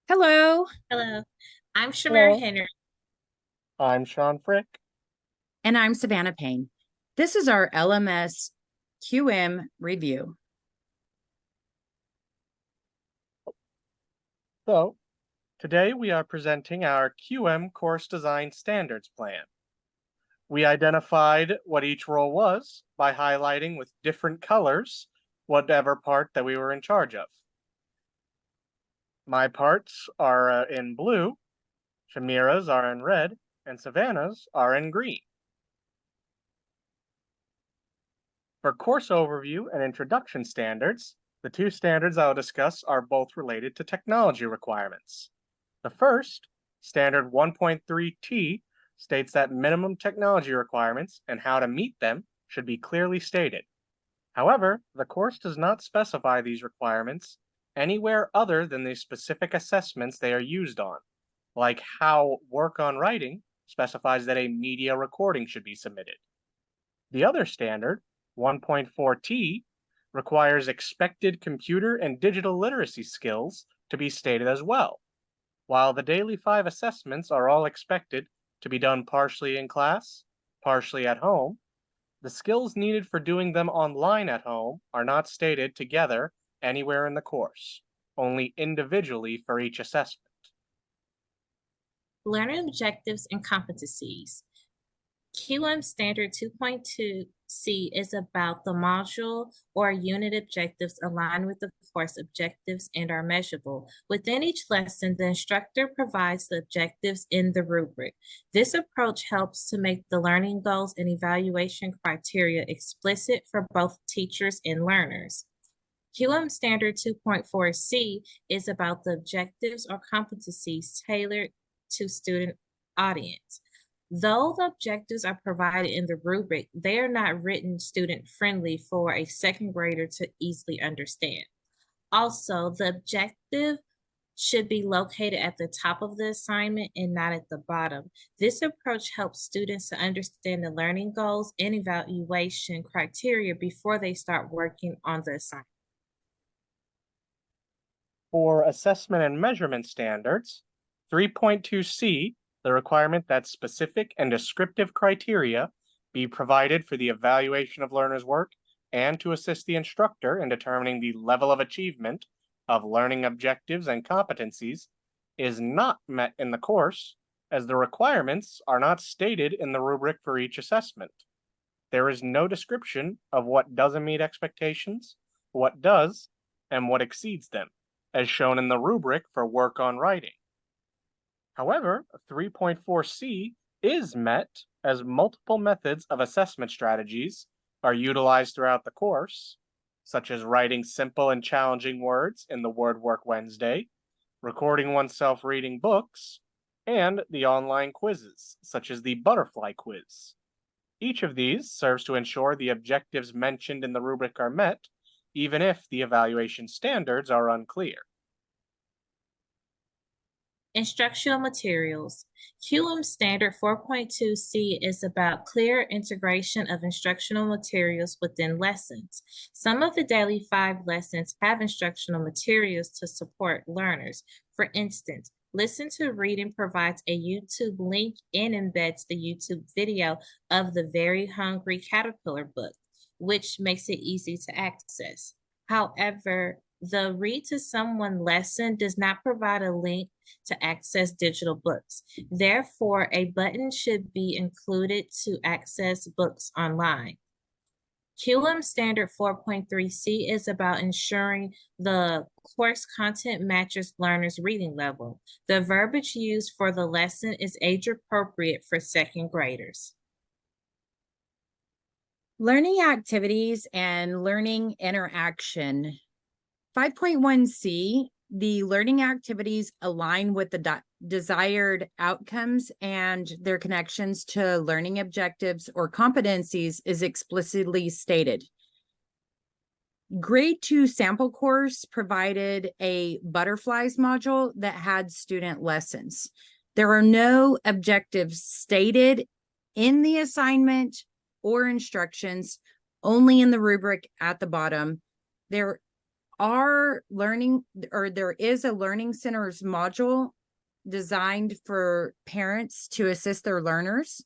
Hello, Hello, I'm Shamara Hello, Henry. I'm Sean Frick. and I'm Savannah Payne. This is our LMS QM review. So, today we are presenting our QM Course Design Standards Plan. We identified what each role was by highlighting with different colors whatever part that we were in charge of. My parts are in blue, Shamira's are in red, and Savannah's are in green. For course overview and introduction standards, the two standards I will discuss are both related to technology requirements. The first, Standard 1.3T, states that minimum technology requirements and how to meet them should be clearly stated. However, the course does not specify these requirements anywhere other than the specific assessments they are used on, like how work on writing specifies that a media recording should be submitted. The other standard, 1.4T, requires expected computer and digital literacy skills to be stated as well. While the daily 5 assessments are all expected to be done partially in class, partially at home, the skills needed for doing them online at home are not stated together anywhere in the course, only individually for each assessment. Learning objectives and competencies. QM Standard 2.2C is about the module or unit objectives aligned with the course objectives and are measurable. Within each lesson, the instructor provides the objectives in the rubric. This approach helps to make the learning goals and evaluation criteria explicit for both teachers and learners. QM Standard 2.4C is about the objectives or competencies tailored to student audience. Though the objectives are provided in the rubric, they are not written student friendly for a second grader to easily understand. Also, the objective should be located at the top of the assignment and not at the bottom. This approach helps students to understand the learning goals and evaluation criteria before they start working on the assignment. For assessment and measurement standards, 3.2C, the requirement that specific and descriptive criteria be provided for the evaluation of learners' work and to assist the instructor in determining the level of achievement of learning objectives and competencies, is not met in the course, as the requirements are not stated in the rubric for each assessment. There is no description of what doesn't meet expectations, what does, and what exceeds them, as shown in the rubric for work on writing. However, 3.4C is met as multiple methods of assessment strategies are utilized throughout the course, such as writing simple and challenging words in the Word Work Wednesday, recording oneself reading books, and the online quizzes, such as the butterfly quiz. Each of these serves to ensure the objectives mentioned in the rubric are met, even if the evaluation standards are unclear. Instructional materials. QM Standard 4.2C is about clear integration of instructional materials within lessons. Some of the daily 5 lessons have instructional materials to support learners. For instance, Listen to Reading provides a YouTube link and embeds the YouTube video of the Very Hungry Caterpillar book, which makes it easy to access. However, the Read to Someone lesson does not provide a link to access digital books. Therefore, a button should be included to access books online. QM Standard 4.3C is about ensuring the course content matches learners' reading level. The verbiage used for the lesson is age appropriate for second graders. Learning activities and learning interaction. 5.1C, the learning activities align with the desired outcomes and their connections to learning objectives or competencies is explicitly stated. Grade 2 sample course provided a butterflies module that had student lessons. There are no objectives stated in the assignment or instructions, only in the rubric at the bottom. There there is a learning centers module designed for parents to assist their learners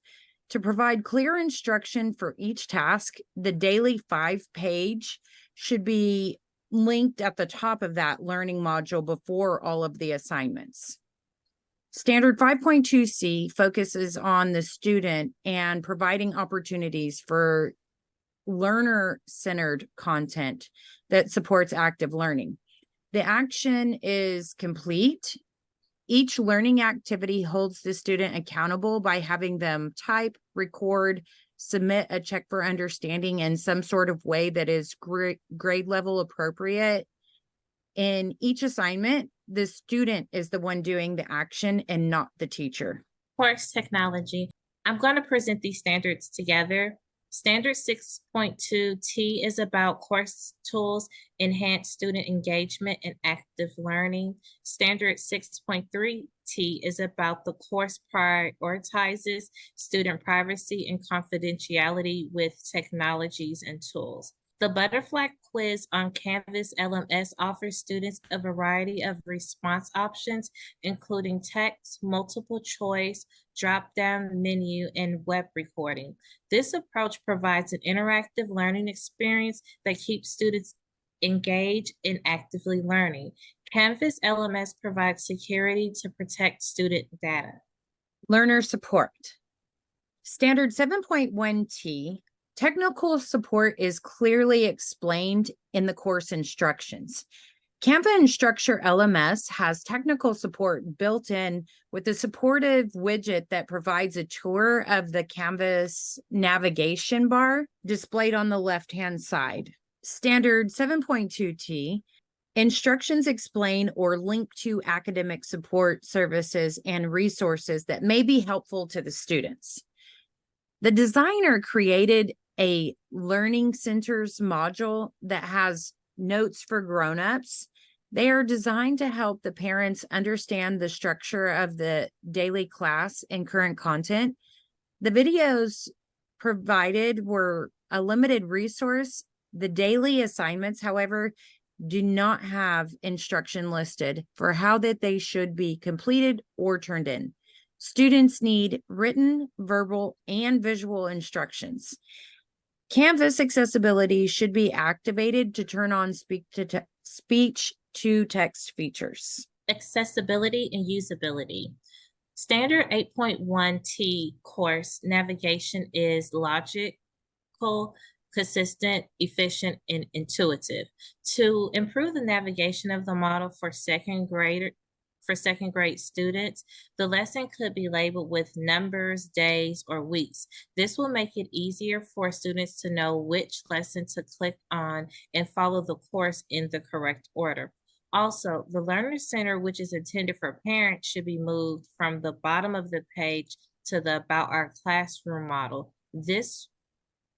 to provide clear instruction for each task. The daily 5-page should be linked at the top of that learning module before all of the assignments. Standard 5.2C focuses on the student and providing opportunities for learner-centered content that supports active learning. The action is complete. Each learning activity holds the student accountable by having them type, record, submit a check for understanding in some sort of way that is grade level appropriate. In each assignment, the student is the one doing the action and not the teacher. Course technology. I'm going to present these standards together. Standard 6.2T is about course tools, enhance student engagement, and active learning. Standard 6.3T is about the course prioritizes student privacy and confidentiality with technologies and tools. The butterfly quiz on Canvas LMS offers students a variety of response options, including text, multiple choice, drop-down menu, and web recording. This approach provides an interactive learning experience that keeps students engaged and actively learning. Canvas LMS provides security to protect student data. Learner support. Standard 7.1T. Technical support is clearly explained in the course instructions. Canva Instructure LMS has technical support built in with a supportive widget that provides a tour of the Canvas navigation bar displayed on the left-hand side. Standard 7.2T. Instructions explain or link to academic support services and resources that may be helpful to the students. The designer created a learning centers module that has notes for grown-ups. They are designed to help the parents understand the structure of the daily class and current content. The videos provided were a limited resource. The daily assignments, however, do not have instruction listed for how that they should be completed or turned in. Students need written, verbal, and visual instructions. Canvas accessibility should be activated to turn on speech-to-text features. Accessibility and usability. Standard 8.1T course navigation is logical, consistent, efficient, and intuitive. To improve the navigation of the model for second grade students, the lesson could be labeled with numbers, days, or weeks. This will make it easier for students to know which lesson to click on and follow the course in the correct order. Also, the Learner Center, which is intended for parents, should be moved from the bottom of the page to the About Our Classroom model. This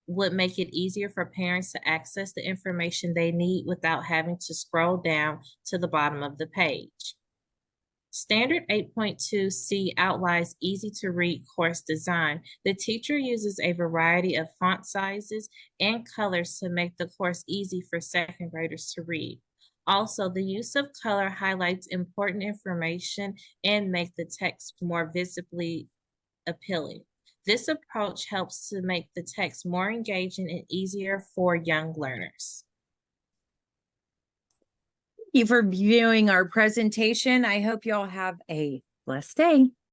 would make it easier for parents to access the information they need without having to scroll down to the bottom of the page. Standard 8.2C outlines easy-to-read course design. The teacher uses a variety of font sizes and colors to make the course easy for second graders to read. Also, the use of color highlights important information and makes the text more visibly appealing. This approach helps to make the text more engaging and easier for young learners. Thank you for viewing our presentation. I hope you all have a blessed day.